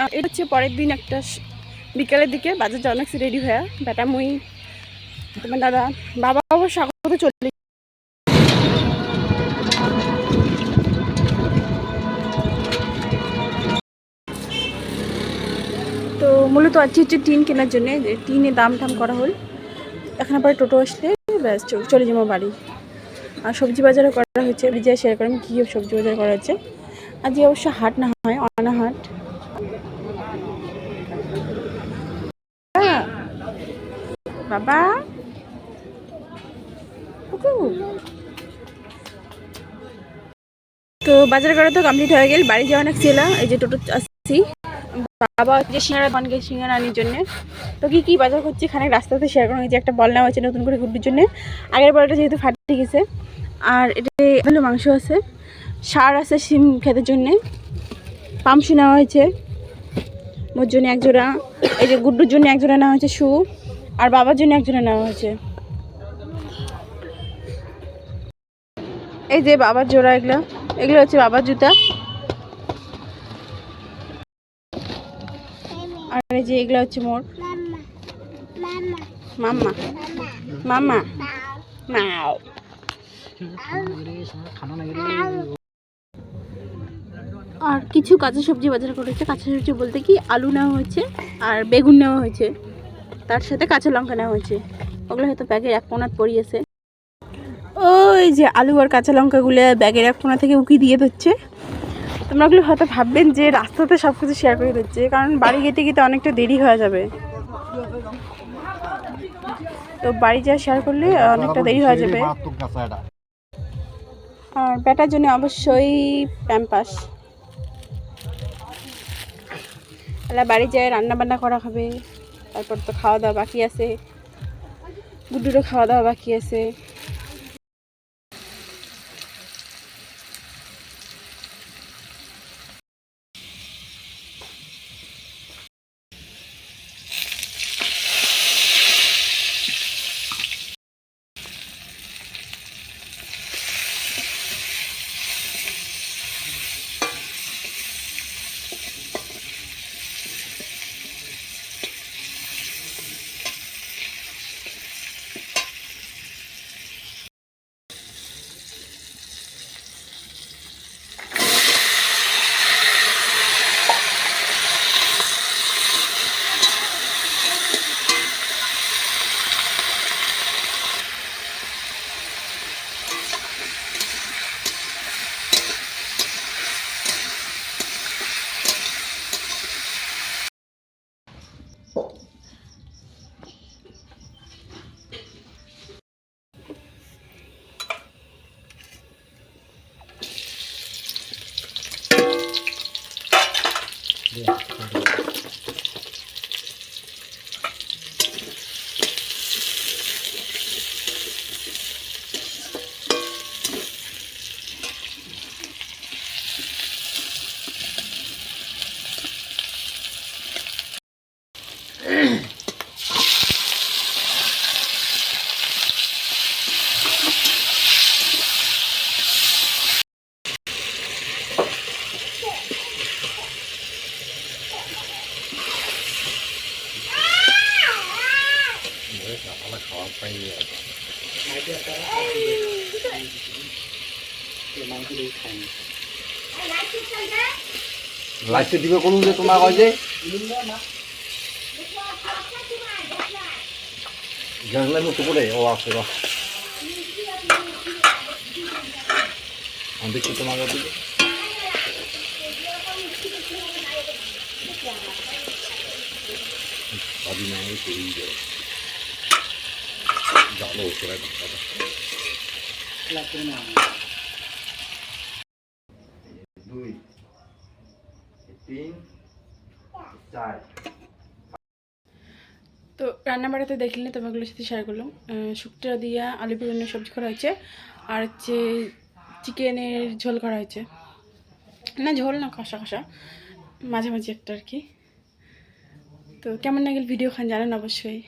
এটা হচ্ছে পরের দিন একটা বিকেলের দিকে বাজার যাওয়া অনেক রেডি হয়ে বেটা মুই তোমার দাদা বাবা অবশ্য স্বাগত চলে। তো মূলত আজকে হচ্ছে টিন কেনার জন্যে, যে টিনের দাম টাম করা হল। এখন পরে টোটো আসলে ব্যাস চলে যাবো বাড়ি। আর সবজি বাজারও করা হয়েছে, বিজয় শেয়ার করেন কী সবজি বাজার করা হচ্ছে। আজকে অবশ্য হাট না হয় অনা হাট। বাবা তো বাজার করা তো কমপ্লিট হয়ে গেল, বাড়ি যাওয়া অনেক ছিল। এই যে টোটো আসছি, বাবা যে সিঙ্গারা পান গেছে সিঙ্গারা আনির জন্য। তো কি বাজার করছি এখানে রাস্তাতে শেয়ার করা হয়েছে। একটা বল নেওয়া হয়েছে নতুন করে গুড্ডির জন্য, আগের বলটা যেহেতু ফাটে গেছে। আর এটা ভালো মাংস আছে, সার আছে সিম খেতের জন্যে, পামসু নেওয়া হয়েছে মোর জন্য এক জোড়া। এই যে গুড্ডুর জন্য এক জোড়া নেওয়া হয়েছে শু, আর বাবার জন্য এক জোড়া নেওয়া হয়েছে। এই যে বাবার জোড়া, এগুলো হচ্ছে বাবার জুতা। আর এই যে এগুলো হচ্ছে মোর মাম্মা মাম্মা মাও। আর কিছু কাঁচা সবজি বাজার করেছে। কাঁচা সবজি বলতে কি আলু নেওয়া হয়েছে আর বেগুন নেওয়া হয়েছে, তার সাথে কাঁচা লঙ্কা নেওয়া হয়েছে। ওগুলো হয়তো ব্যাগের এক কোণাত পড়িয়েছে। ওই যে আলু আর কাঁচা লঙ্কাগুলো ব্যাগের এক কোণা থেকে উকি দিয়ে দিচ্ছে। তোমরা ওগুলো হয়তো ভাববেন যে রাস্তাতে সব কিছু শেয়ার করে দিচ্ছে, কারণ বাড়ি যেতে গেতে অনেকটা দেরি হয়ে যাবে। তো বাড়ি যা শেয়ার করলে অনেকটা দেরি হয়ে যাবে। আর বেটার জন্য অবশ্যই প্যাম্পাস। বাড়ি যায় রান্না বান্না করা হবে, তারপর তো খাওয়া দাওয়া বাকি আছে, গুড্ডুরও খাওয়া দাওয়া বাকি আছে। লাইটে দিবে কোন যে তোমার কয় যে জানলা মতো করে ও আছে বাহ আমি দেখি তোমার দিকে আদি না এই করি যায় জানো করে কথা লাগবে না 2 3 4। তো রান্না বাড়াতে দেখলেন, তোমাগুলোর সাথে শেয়ার করলাম। শুক্তো দিয়া আলু বেগুনের সবজি করা হয়েছে, আর হচ্ছে চিকেনের ঝোল করা হয়েছে। না ঝোল না, কষা কষা মাঝে মাঝে একটা আর কি। তো কেমন লাগল ভিডিও খান জানেন অবশ্যই।